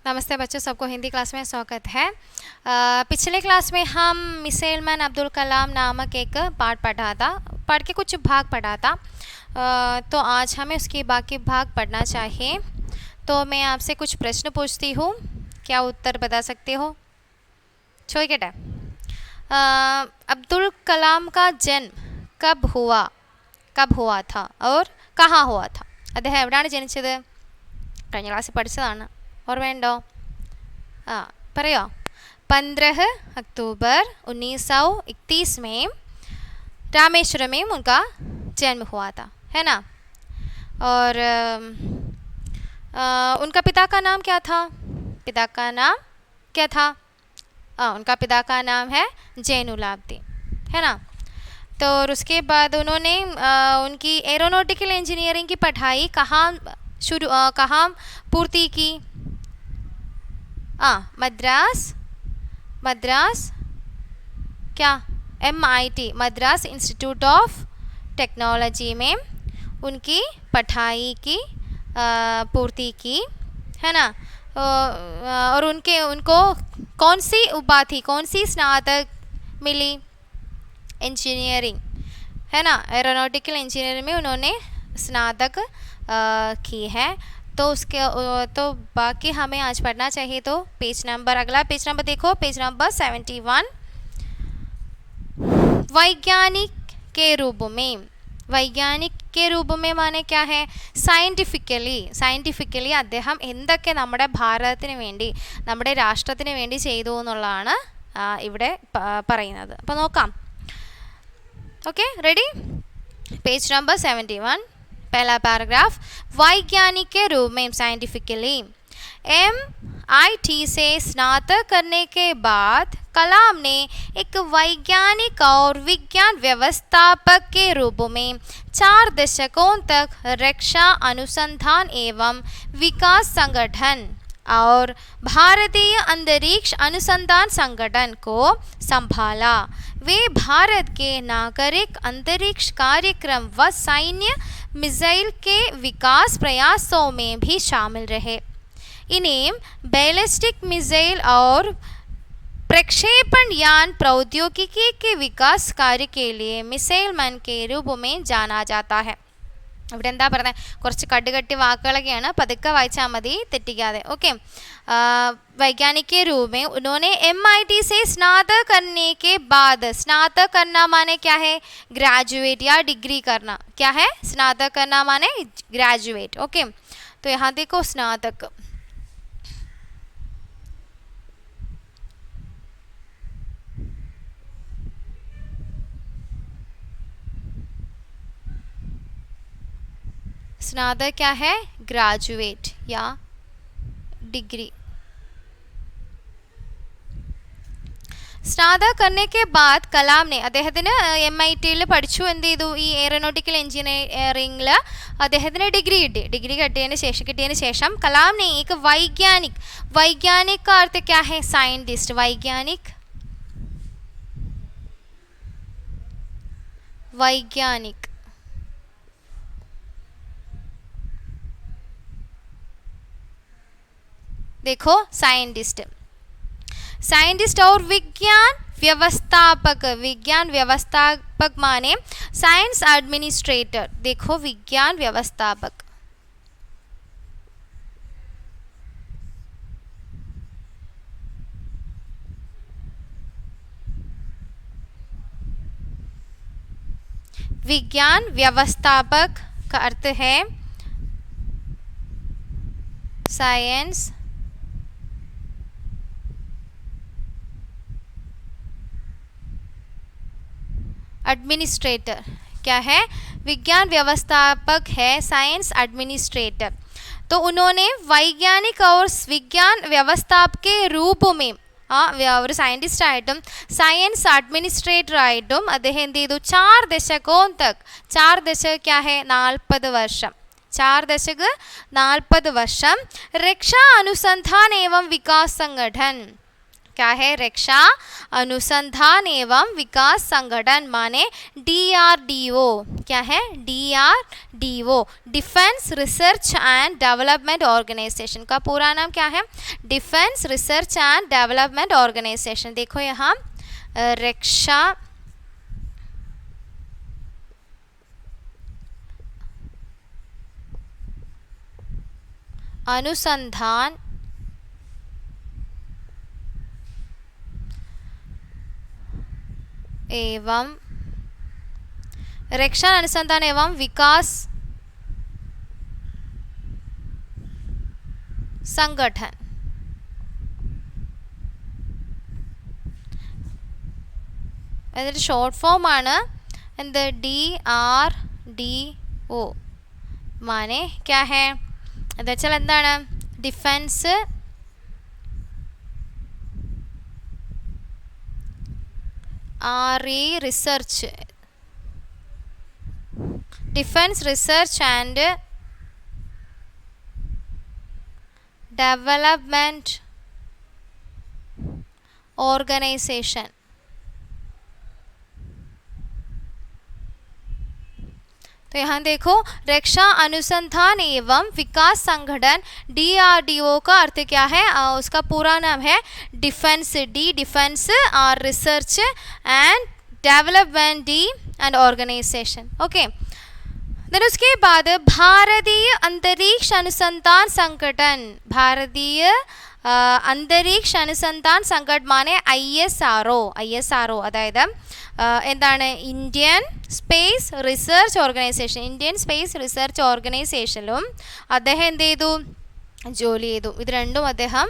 नमस्ते बच्चों, सबको हिंदी क्लास में स्वागत है। पिछले क्लास में हम मिसाइल मैन अब्दुल कलाम नामक एक पाठ पढ़ के कुछ भाग पढ़ा था। तो आज हमें उसके बाकी भाग पढ़ना चाहिए। तो मैं आपसे कुछ प्रश्न पूछती हूँ, क्या उत्तर बता सकते हो? ചോദിക്കട്ടെ, अब्दुल कलाम का जन्म कब हुआ था और कहाँ हुआ था? അദ്ദേഹം എവിടെയാണ് ജനിച്ചത്? കഴിഞ്ഞ ക്ലാസ്സിൽ പഠിച്ചതാണ്, ഓർമ്മയുണ്ടോ? പറയോ? 15 अक्टूबर 1931 में रामेश्वरम में उनका जन्म हुआ था, है ना? और उनका पिता का नाम क्या था? उनका पिता का नाम है जैनुलाब्दीन, है ना? तो और उसके बाद उन्होंने उनकी एरोनॉटिकल इंजीनियरिंग की पढ़ाई कहाँ पूर्ति की? मद्रास क्या? MIT Madras institute of technology में उनकी पढ़ाई की पूर्ति की, है ना? और उनको कौन सी उपाधि, कौन सी स्नातक मिली? इंजीनियरिंग, है ना? एरोनॉटिकल इंजीनियरिंग में उन्होंने स्नातक की है। तो बाकी हमें आज पढ़ना चाहिए। तो अगला पेज नंबर देखो, पेज नंबर 71। वैज्ञानिक के रूप में माने क्या है? സയൻറ്റിഫിക്കലി അദ്ദേഹം എന്തൊക്കെ നമ്മുടെ ഭാരതത്തിന് വേണ്ടി, നമ്മുടെ രാഷ്ട്രത്തിന് വേണ്ടി ചെയ്തു എന്നുള്ളതാണ് ഇവിടെ പറയുന്നത്. അപ്പോൾ നോക്കാം. Okay, ready? पेज नंबर 71, पहला पैराग्राफ। वैज्ञानिक के रूप में साइंटिफिकली MIT से स्नातक करने के बाद कलाम ने एक वैज्ञानिक और विज्ञान व्यवस्थापक के रूप में 4 दशकों तक रक्षा अनुसंधान एवं विकास संगठन और भारतीय अंतरिक्ष अनुसंधान संगठन को संभाला। वे भारत के नागरिक अंतरिक्ष कार्यक्रम व सैन्य मिसाइल के विकास प्रयासों में भी शामिल रहे। इन्हें बैलिस्टिक मिसाइल और प्रक्षेपण यान प्रौद्योगिकी के विकास कार्य के लिए मिसाइल मैन के रूप में जाना जाता है. ഇവിടെ എന്താ പറയുന്നത്? കുറച്ച് കട്ടി വാക്കുകളൊക്കെയാണ്, പതുക്കെ വായിച്ചാൽ മതി, തെറ്റിക്കാതെ. ഓക്കെ. वैज्ञानिक के रूप में उन्होंने MIT से स्नातक करने के बाद, स्नातक करना माने क्या है? ग्रेजुएट या डिग्री करना. क्या है? स्नातक करना माने ग्रेजुएट. ओके, तो यहाँ देखो स्नातक. स्नातक क्या है? ग्रेजुएट या डिग्री. സ്നാതക करने के बाद കലാം ने അദ്ദേഹത്തിന് MITയിൽ പഠിച്ചു. എന്ത് ചെയ്തു? ഈ എയറോനോട്ടിക്കൽ എഞ്ചിനീയറിംഗിൽ അദ്ദേഹത്തിന് ഡിഗ്രി കിട്ടിയതിന് ശേഷം कलाम ने एक वैज्ञानिक का अर्थ क्या है? साइंटिस्ट. वैज्ञानिक देखो, साइंटिस्ट और विज्ञान व्यवस्थापक माने साइंस एडमिनिस्ट्रेटर. देखो, विज्ञान व्यवस्थापक. विज्ञान व्यवस्थापक का अर्थ है साइंस एडमिनिस्ट्रेटर. क्या है? विज्ञान व्यवस्थापक है साइंस एडमिनिस्ट्रेटर. तो उन्होंने वैज्ञानिक और विज्ञान व्यवस्थापक के रूप में ഒരു സയൻറ്റിസ്റ്റ് ആയിട്ടും സയൻസ് അഡ്മിനിസ്ട്രേറ്റർ ആയിട്ടും അദ്ദേഹം എന്ത് ചെയ്തു? 4 दशकों तक. 4 दशक क्या है? 40 वर्षം. 4 दशक 40 वर्षം रक्षा अनुसंधान एवं विकास संगठन क्या है? रक्षा अनुसंधान एवं विकास संगठन माने DRDO। क्या है? DRDO, defence research and development organisation का पूरा नाम क्या है? Defence research and development organisation. देखो यहाँ रक्षा अनुसंधान एवं रक्षा अनुसंधान एवं विकास संगठन। അതിന്റെ ഷോർട്ട് ഫോം ആണ് എന്ത്? DRDO മാനെ क्या है? എന്താ വെച്ചാൽ എന്താണ്? Defence research, defence research and development organisation. तो यहाँ देखो रक्षा अनुसंधान एवं विकास संगठन DRDO का अर्थ क्या है? उसका पूरा नाम है डिफेंस, डिफेंस और research and development and organisation. Okay, then उसके बाद भारतीय अंतरिक्ष अनुसंधान संगठन, भारतीय अंतरिक्ष अनुसंधान संगठन माने ISRO അതായത് എന്താണ്? Indian space research organisation, Indian space research ഓർഗനൈസേഷനിലും അദ്ദേഹം എന്ത് ചെയ്തു? ജോലി ചെയ്തു. ഇത് രണ്ടും അദ്ദേഹം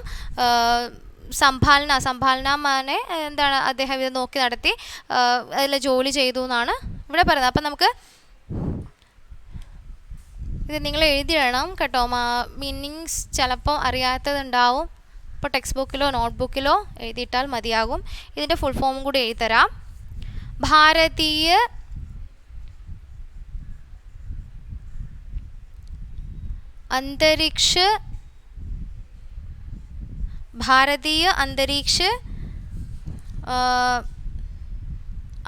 സംഭാലന മാനെ എന്താണ്? അദ്ദേഹം ഇത് നോക്കി നടത്തി അതിൽ ജോലി ചെയ്തു എന്നാണ് ഇവിടെ പറയുന്നത്. അപ്പം നമുക്ക് ഇത് നിങ്ങൾ എഴുതിയിടണം കേട്ടോ. മീനിങ്സ് ചിലപ്പോൾ അറിയാത്തതുണ്ടാവും. ഇപ്പോൾ ടെക്സ്റ്റ് ബുക്കിലോ നോട്ട് ബുക്കിലോ എഴുതിയിട്ടാൽ മതിയാകും. ഇതിൻ്റെ ഫുൾ ഫോമും കൂടി എഴുതിത്തരാം. भारतीय अंतरिक्ष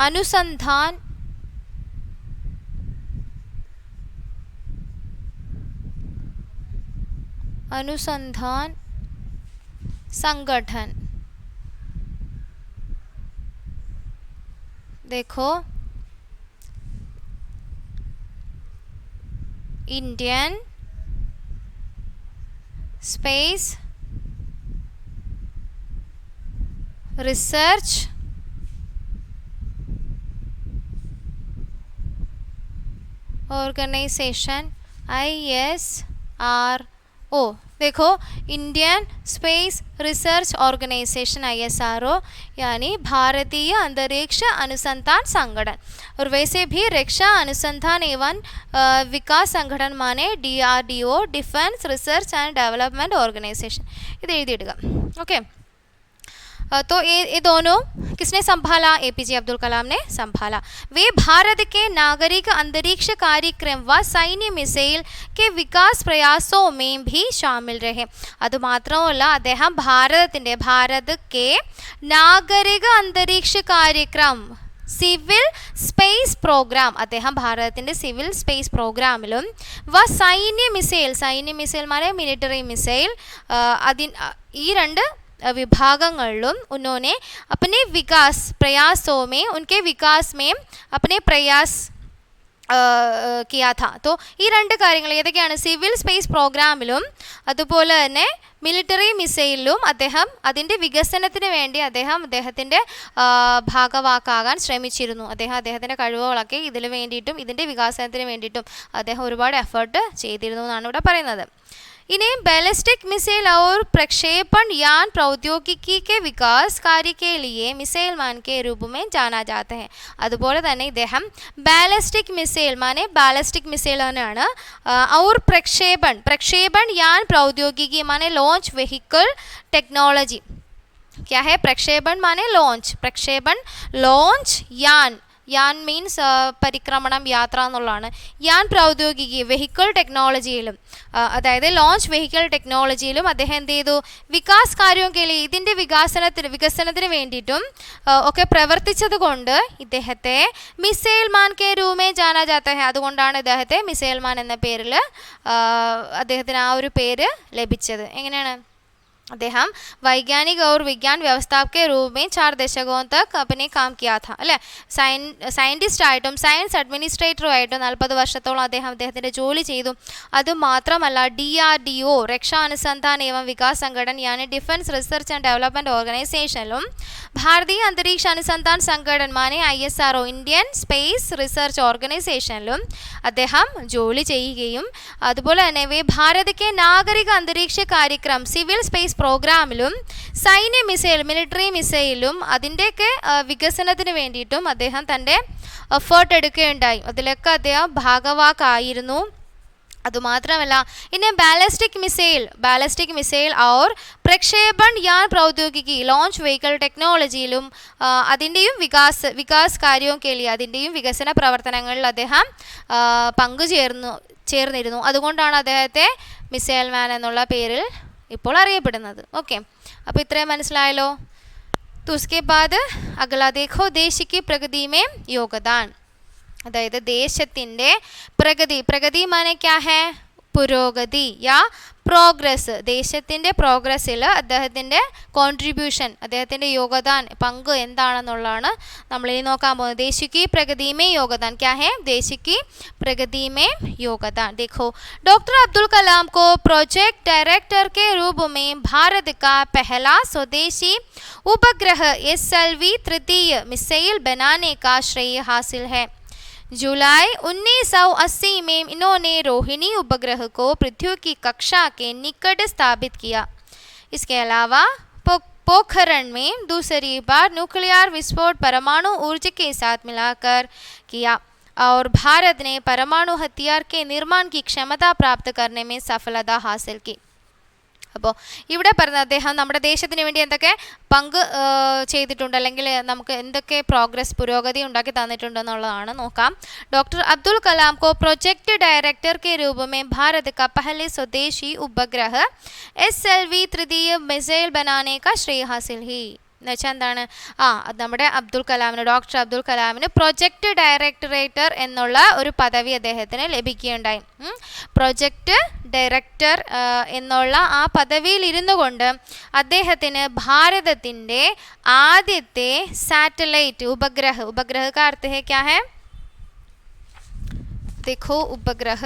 अनुसंधान संगठन। देखो Indian space research organisation ISRO। देखो Indian space research organisation ISRO यानी भारतीय अंतरिक्ष अनुसंधान संगठन। और वैसे भी रक्षा अनुसंधान एवं विकास संगठन माने DRDO, defence research and development organisation. ഇത് എഴുതിയിടുക. ओके, तो ये दोनों किसने संभाला? APJ अब्दुल कलाम ने संभाला। वे भारत के नागरिक अंतरिक्ष कार्यक्रम व सैन्य मिसाइल के विकास प्रयासों में भी शामिल रहे. അതുമാത്രമല്ല അദ്ദേഹം ഭാരത് के नागरिक अंतरिक्ष कार्यक्रम സിവിൽ സ്പേസ് പ്രോഗ്രാം, അദ്ദേഹം ഭാരതത്തിൻ്റെ സിവിൽ സ്പേസ് പ്രോഗ്രാമിലും സൈന്യ മിസൈൽ മാനെ മിലിറ്ററി മിസൈൽ ഈ രണ്ട് विभागങ്ങളിലും उन्होंने अपने विकास प्रयासों में उनके विकास में अपने प्रयास किया था. तो ഈ രണ്ട് കാര്യങ്ങൾ ഏതൊക്കെയാണ്? സിവിൽ സ്പേസ് പ്രോഗ്രാമിലും അതുപോലെ തന്നെ മിലിറ്ററി മിസൈലിലും അദ്ദേഹം അതിൻ്റെ വികസനത്തിന് വേണ്ടി അദ്ദേഹത്തിൻ്റെ ഭാഗവാക്കാകാൻ ശ്രമിച്ചിരുന്നു. അദ്ദേഹത്തിൻ്റെ കഴിവുകളൊക്കെ ഇതിന് വേണ്ടിയിട്ടും ഇതിൻ്റെ വികാസനത്തിന് വേണ്ടിയിട്ടും അദ്ദേഹം ഒരുപാട് എഫേർട്ട് ചെയ്തിരുന്നു എന്നാണ് ഇവിടെ പറയുന്നത്. इन्हें बैलिस्टिक मिसाइल और प्रक्षेपण यान प्रौद्योगिकी के विकास कार्य के लिए मिसाइल मैन के रूप में जाना जाता है. അതുപോലെ തന്നെ ഇദ്ദേഹം ബാലിസ്റ്റിക് മിസൈൽ മാനെ ബാലിസ്റ്റിക് മിസൈൽ ആണ് और प्रक्षेपण यान प्रौद्योगिकी माने लॉन्च व्हीकल टेक्नोलॉजी. क्या है? प्रक्षेपण माने लॉन्च यान യാൻ മീൻസ് പരിക്രമണം, യാത്ര എന്നുള്ളതാണ്. യാൻ പ്രൗദ്യോഗികി വെഹിക്കിൾ ടെക്നോളജിയിലും, അതായത് ലോഞ്ച് വെഹിക്കിൾ ടെക്നോളജിയിലും അദ്ദേഹം എന്ത് ചെയ്തു? വികാസ് കാര്യവും കേളി, ഇതിൻ്റെ വികസനത്തിന് വേണ്ടിയിട്ടും ഒക്കെ പ്രവർത്തിച്ചത് കൊണ്ട് ഇദ്ദേഹത്തെ മിസൈൽ മാൻ കെ രൂപമേ ജാനാ ജാത്ത ഹെ. അതുകൊണ്ടാണ് ഇദ്ദേഹത്തെ മിസൈൽ മാൻ എന്ന പേരിൽ അദ്ദേഹത്തിന് ആ ഒരു പേര് ലഭിച്ചത്. എങ്ങനെയാണ്? അദ്ദേഹം वैज्ञानिक और विज्ञान व्यवस्था के रूप में 4 दशकों तक अपने काम किया था അല്ലേ. സയൻറ്റിസ്റ്റ് ആയിട്ടും സയൻസ് അഡ്മിനിസ്ട്രേറ്ററുമായിട്ടും 40 വർഷത്തോളം അദ്ദേഹത്തിൻ്റെ ജോലി ചെയ്തു. അതുമാത്രമല്ല DRDO രക്ഷാ അനുസന്ധാൻ ഏവം വികാസ് സംഘടന യാനി ഡിഫൻസ് റിസർച്ച് ആൻഡ് ഡെവലപ്മെൻറ്റ് ഓർഗനൈസേഷനിലും ഭാരതീയ അന്തരീക്ഷ അനുസന്ധാൻ സംഘടന മാനെ ISRO ഇന്ത്യൻ സ്പേസ് റിസർച്ച് ഓർഗനൈസേഷനിലും അദ്ദേഹം ജോലി ചെയ്യുകയും അതുപോലെ തന്നെ ഭാരത് കെ നാഗരിക അന്തരീക്ഷ Karyakram civil space പ്രോഗ്രാമിലും സൈന്യ missile military മിസൈലും അതിൻ്റെയൊക്കെ വികസനത്തിന് വേണ്ടിയിട്ടും അദ്ദേഹം തൻ്റെ എഫേർട്ട് എടുക്കുകയുണ്ടായി. അതിലൊക്കെ അദ്ദേഹം ഭാഗവാക്കായിരുന്നു. അതുമാത്രമല്ല ഇനി ബാലിസ്റ്റിക് മിസൈൽ और പ്രക്ഷേപൺ യാൻ പ്രൗദ്യോഗികി ലോഞ്ച് വെഹിക്കിൾ ടെക്നോളജിയിലും അതിൻ്റെയും വികാസ് കാര്യവും കേളി അതിൻ്റെയും വികസന പ്രവർത്തനങ്ങളിൽ അദ്ദേഹം ചേർന്നിരുന്നു. അതുകൊണ്ടാണ് അദ്ദേഹത്തെ മിസൈൽ മാൻ എന്നുള്ള പേരിൽ ഇപ്പോൾ അറിയപ്പെടുന്നത്. ഓക്കെ, അപ്പോൾ ഇത്രയും മനസ്സിലായല്ലോ. तो उसके बाद अगला देखो देश की प्रगति में योगदान. അതായത് ദേശത്തിൻ്റെ പ്രഗതി മാനെ ക്യാ ഹേ? പുരോഗതി യാ പ്രോഗ്രസ്. ദേശത്തിൻ്റെ പ്രോഗ്രസ്സിൽ അദ്ദേഹത്തിൻ്റെ കോൺട്രിബ്യൂഷൻ, അദ്ദേഹത്തിൻ്റെ യോगदान പങ്ക് എന്താണെന്നുള്ളതാണ് നമ്മളിനി നോക്കാൻ പോകുന്നത്. देश की प्रगति में योगदान क्या है? देश की प्रगति में योगदान. देखो, डॉक्टर अब्दुल कलाम को प्रोजेक्ट डायरेक्टर के रूप में भारत का पहला स्वदेशी उपग्रह SLV तृतीय मिसाइल बनाने का श्रेय हासिल है. जुलाई 1980 में इन्होंने रोहिणी उपग्रह को पृथ्वी की कक्षा के निकट स्थापित किया. इसके अलावा पोखरण में दूसरी बार न्यूक्लियर विस्फोट परमाणु ऊर्जा के साथ मिलाकर किया और भारत ने परमाणु हथियार के निर्माण की क्षमता प्राप्त करने में सफलता हासिल की. അപ്പോൾ ഇവിടെ പറഞ്ഞ അദ്ദേഹം നമ്മുടെ ദേശത്തിന് വേണ്ടി എന്തൊക്കെ പങ്ക് ചെയ്തിട്ടുണ്ട്, അല്ലെങ്കിൽ നമുക്ക് എന്തൊക്കെ പുരോഗതി ഉണ്ടാക്കി തന്നിട്ടുണ്ടെന്നുള്ളതാണ് നോക്കാം. ഡോക്ടർ അബ്ദുൽ കലാം കോ പ്രൊജക്ട് ഡയറക്ടർ के रूप में भारत का पहले स्वदेशी उपग्रह SLV तृतीय मिसाइल बनाने का श्रेय हासिल ही. എന്നുവെച്ചാൽ എന്താണ്? നമ്മുടെ ഡോക്ടർ അബ്ദുൽ കലാമിന് പ്രൊജക്റ്റ് ഡയറക്ടറേറ്റർ എന്നുള്ള ഒരു പദവി അദ്ദേഹത്തിന് ലഭിക്കുകയുണ്ടായി. പ്രൊജക്റ്റ് ഡയറക്ടർ എന്നുള്ള ആ പദവിയിൽ ഇരുന്നു കൊണ്ട് അദ്ദേഹത്തിന് ഭാരതത്തിൻ്റെ ആദ്യത്തെ സാറ്റലൈറ്റ് ഉപഗ്രഹ का अर्थ है क्या है? देखो, उपग्रह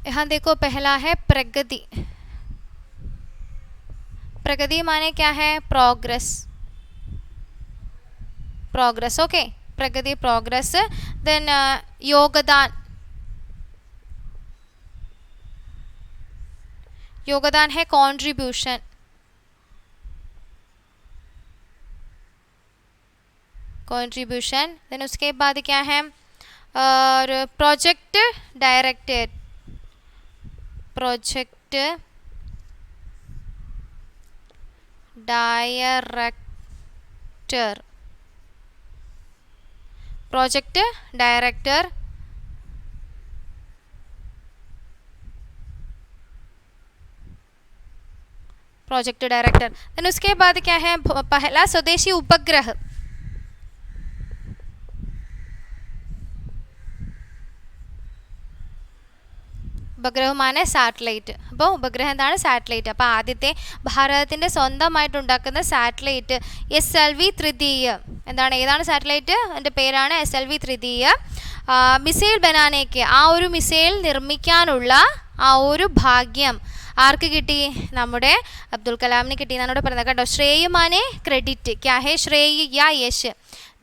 यहाँ देखो, पहला है प्रगति माने क्या है? प्रोग्रेस. ओके, प्रगति प्रोग्रेस. देन योगदान है कंट्रीब्यूशन. देन उसके बाद क्या है? और प्रोजेक्ट डायरेक्टर देन उसके बाद क्या है? पहला स्वदेशी उपग्रह. ഉപഗ്രഹം മാനെ സാറ്റലൈറ്റ്. അപ്പോൾ ഉപഗ്രഹം എന്താണ്? സാറ്റലൈറ്റ്. അപ്പോൾ ആദ്യത്തെ ഭാരതത്തിൻ്റെ സ്വന്തമായിട്ടുണ്ടാക്കുന്ന സാറ്റലൈറ്റ് SLV തൃതീയ ഏതാണ് സാറ്റലൈറ്റ്? എൻ്റെ പേരാണ് SLV തൃതീയ. മിസൈൽ ബനാനേക്ക്, ആ ഒരു മിസൈൽ നിർമ്മിക്കാനുള്ള ആ ഒരു ഭാഗ്യം ആർക്ക് കിട്ടി? നമ്മുടെ അബ്ദുൽ കലാമിന് കിട്ടി എന്നാണ് ഇവിടെ പറയുന്നത് കേട്ടോ. ശ്രേയ മാനെ ക്രെഡിറ്റ്. ക്യാ ഹേ ശ്രേയ യാ യശ്?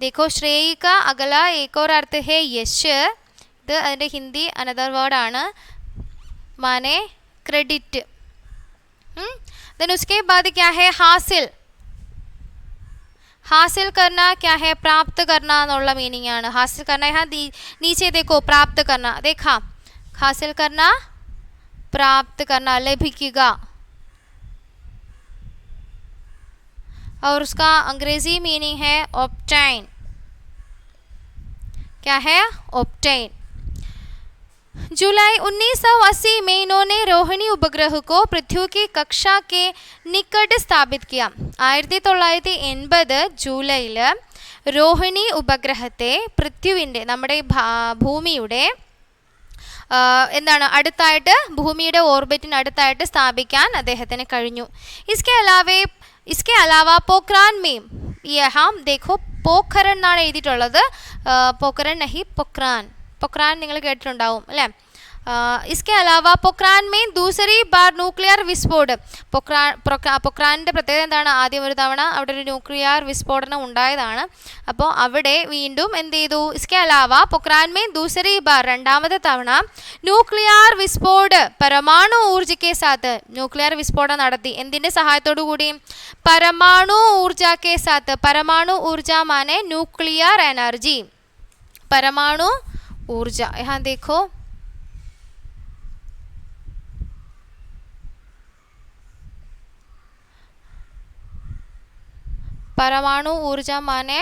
देखो, श्रेय का अगला एक और अर्थ है यश. ഇത് അതിൻ്റെ ഹിന്ദി അനദർ വേർഡാണ്. माने क्रेडिट. देन उसके बाद क्या है? हासिल करना क्या है? प्राप्त करना എന്നുള്ള മീനിങ് ആണ്. हासिल करना यहाँ नीचे देखो, प्राप्त करना देखा, हासिल करना प्राप्त करना, ലഭിക്കുക. और उसका अंग्रेजी मीनिंग है obtain. क्या है? obtain. जुलाई 1980 में इन्होंने रोहिणी उपग्रह को पृथ्वी की कक्षा के निकट स्थापित किया. 1980 ജൂലൈയിൽ രോഹിണി ഉപഗ്രഹത്തെ പൃഥ്വിൻ്റെ, നമ്മുടെ ഭൂമിയുടെ എന്താണ് അടുത്തായിട്ട്, ഭൂമിയുടെ ഓർബിറ്റിന് അടുത്തായിട്ട് സ്ഥാപിക്കാൻ അദ്ദേഹത്തിന് കഴിഞ്ഞു. इसके अलावा पोखरान में यहाँ देखो पोखरण എന്നാണ് എഴുതിയിട്ടുള്ളത്, पोखरण नहीं पोखरान. पोखरान നിങ്ങൾ കേട്ടിട്ടുണ്ടാവും അല്ലേ? इसके अलावा पोखरान में दूसरी बार ന്യൂക്ലിയർ വിസ്ഫോടനം. പൊക്രാനിൻ്റെ പ്രത്യേകത എന്താണ്? ആദ്യം ഒരു തവണ അവിടെ ഒരു ന്യൂക്ലിയർ വിസ്ഫോടനം ഉണ്ടായതാണ്. അപ്പോൾ അവിടെ വീണ്ടും എന്ത് ചെയ്തു? इसके अलावा पोखरान में दूसरी बार രണ്ടാമത്തെ തവണ ന്യൂക്ലിയർ വിസ്ഫോട് പരമാണു ഊർജ के साथ ന്യൂക്ലിയർ വിസ്ഫോടനം നടത്തി. എന്തിൻ്റെ സഹായത്തോടു കൂടി? परमाणु ऊर्जा के साथ. परमाणु ऊर्जा माने न्यूक्लियर एनर्जी. परमाणु ऊर्जा, यहाँ देखो परमाणु ऊर्जा माने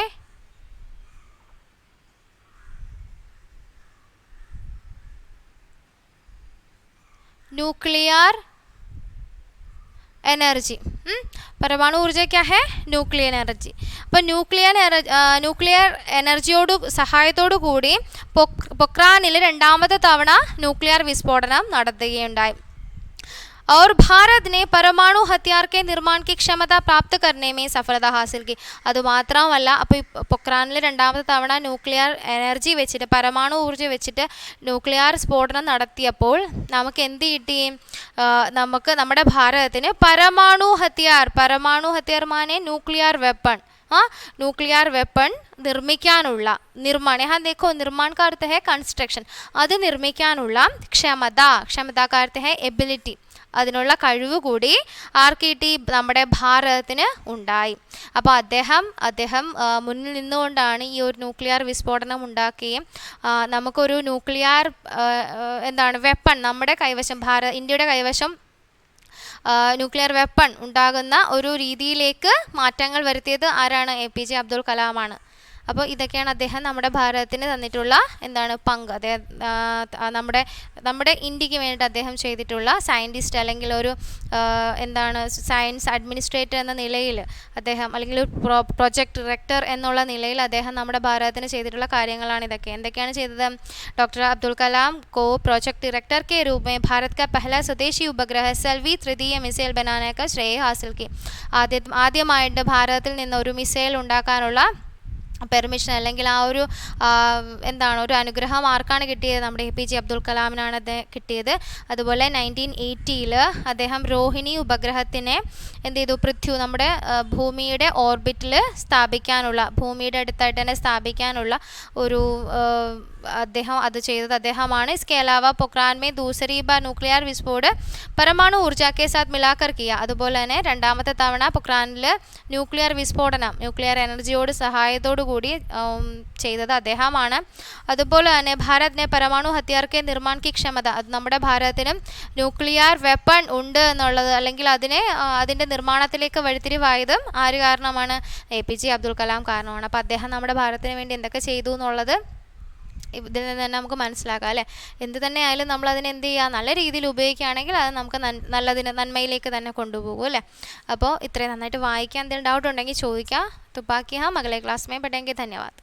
न्यूक्लियर एनर्जी. परमाणु ऊर्जा क्या है? Nuclear energy. അപ്പോൾ ന്യൂക്ലിയർ എനർജിയോട് സഹായത്തോടു കൂടി പൊക്രാനിൽ രണ്ടാമത്തെ തവണ ന്യൂക്ലിയർ വിസ്ഫോടനം നടത്തുകയുണ്ടായി. और भारत ने परमाणु हथियार के निर्माण की क्षमता प्राप्त करने में सफलता हासिल की. അതുമാത്രമല്ല, അപ്പോൾ പൊക്രാനിൽ രണ്ടാമത്തെ തവണ ന്യൂക്ലിയർ എനർജി വെച്ചിട്ട്, പരമാണു ഊർജ്ജം വെച്ചിട്ട് ന്യൂക്ലിയർ സ്ഫോടനം നടത്തിയപ്പോൾ നമുക്ക് എന്ത് കിട്ടി? നമുക്ക് നമ്മുടെ ഭാരതത്തിന് परमाणु हथियार माने न्यूक्लियर वेपन. न्यूक्लियर वेपन നിർമ്മിക്കാനുള്ള यहाँ देखो निर्माण का अर्थ है कंस्ट्रक्शन. അത് നിർമ്മിക്കാനുള്ള क्षमता का अर्थ है एबिलिटी. അതിനുള്ള കഴിവ് കൂടി ആർക്ക് കിട്ടി? നമ്മുടെ ഭാരതത്തിന് ഉണ്ടായി. അപ്പോൾ അദ്ദേഹം മുന്നിൽ നിന്നുകൊണ്ടാണ് ഈ ഒരു ന്യൂക്ലിയർ വിസ്ഫോടനം ഉണ്ടാക്കുകയും നമുക്കൊരു ന്യൂക്ലിയർ എന്താണ് വെപ്പൺ നമ്മുടെ കൈവശം, ഇന്ത്യയുടെ കൈവശം ന്യൂക്ലിയർ വെപ്പൺ ഉണ്ടാകുന്ന ഒരു രീതിയിലേക്ക് മാറ്റങ്ങൾ വരുത്തിയത് ആരാണ്? APJ അബ്ദുൽ കലാമാണ്. അപ്പോൾ ഇതൊക്കെയാണ് അദ്ദേഹം നമ്മുടെ ഭാരതത്തിന് തന്നിട്ടുള്ള എന്താണ് പങ്ക്. അദ്ദേഹം നമ്മുടെ ഇന്ത്യക്ക് വേണ്ടിയിട്ട് അദ്ദേഹം ചെയ്തിട്ടുള്ള സയൻറ്റിസ്റ്റ്, അല്ലെങ്കിൽ ഒരു എന്താണ് സയൻസ് അഡ്മിനിസ്ട്രേറ്റർ എന്ന നിലയിൽ അദ്ദേഹം, അല്ലെങ്കിൽ ഒരു പ്രൊജക്ട് ഡയറക്ടർ എന്നുള്ള നിലയിൽ അദ്ദേഹം നമ്മുടെ ഭാരതത്തിന് ചെയ്തിട്ടുള്ള കാര്യങ്ങളാണ് ഇതൊക്കെ. എന്തൊക്കെയാണ് ചെയ്തത്? ഡോക്ടർ അബ്ദുൽ കലാം को प्रोजेक्ट डायरेक्टर के रूप में भारत का पहला स्वदेशी उपग्रह सेल्वी तृतीय मिസൈൽ बनाने का श्रेय हासिल की. ആദ്യമായിട്ട് ഭാരതത്തിൽ നിന്ന് ഒരു മിസൈൽ ഉണ്ടാക്കാനുള്ള പെർമിഷൻ, അല്ലെങ്കിൽ ആ ഒരു എന്താണ് ഒരു അനുഗ്രഹം ആർക്കാണ് കിട്ടിയത്? നമ്മുടെ APJ അബ്ദുൽ കലാമിനാണ് അത് കിട്ടിയത്. അതുപോലെ 1980 അദ്ദേഹം രോഹിണി ഉപഗ്രഹത്തിനെ എന്ത് ചെയ്തു? പൃഥ്വി, നമ്മുടെ ഭൂമിയുടെ ഓർബിറ്റിൽ സ്ഥാപിക്കാനുള്ള, ഭൂമിയുടെ അടുത്തായിട്ട് തന്നെ സ്ഥാപിക്കാനുള്ള ഒരു അദ്ദേഹം അത് ചെയ്തത് അദ്ദേഹമാണ്. इसके अलावा पोखरान में दूसरी बार ന്യൂക്ലിയർ വിസ്ഫോട് परमाणु ऊर्जा के साथ मिलाकर किया. അതുപോലെ തന്നെ രണ്ടാമത്തെ തവണ പൊക്രാനിൽ ന്യൂക്ലിയർ വിസ്ഫോടനം ന്യൂക്ലിയർ എനർജിയോട് സഹായത്തോടു കൂടി ചെയ്തത് അദ്ദേഹമാണ്. അതുപോലെ തന്നെ ഭാരതിനെ परमाणु हथियार के निर्माण की क्षमता, അത് നമ്മുടെ ഭാരതത്തിനും ന്യൂക്ലിയർ വെപ്പൺ ഉണ്ട് എന്നുള്ളത്, അല്ലെങ്കിൽ അതിൻ്റെ നിർമ്മാണത്തിലേക്ക് വഴിത്തിരിവായതും ആര് കാരണമാണ്? APJ അബ്ദുൽ കലാം കാരണമാണ്. അപ്പോൾ അദ്ദേഹം നമ്മുടെ ഭാരതത്തിന് വേണ്ടി എന്തൊക്കെ ചെയ്തു എന്നുള്ളത് ഇതിൽ നിന്ന് തന്നെ നമുക്ക് മനസ്സിലാക്കാം അല്ലേ? എന്ത് തന്നെ ആയാലും നമ്മൾ അതിനെ എന്ത് ചെയ്യുക? നല്ല രീതിയിൽ ഉപയോഗിക്കുകയാണെങ്കിൽ അത് നമുക്ക് നന്മയിലേക്ക് തന്നെ കൊണ്ടുപോകും അല്ലേ? അപ്പോൾ ഇത്രയും നന്നായിട്ട് വായിക്കാൻ എന്തെങ്കിലും ഡൗട്ട് ഉണ്ടെങ്കിൽ ചോദിക്കുക. तो बाकी हम अगले क्लास में पढ़ेंगे. धन्यवाद.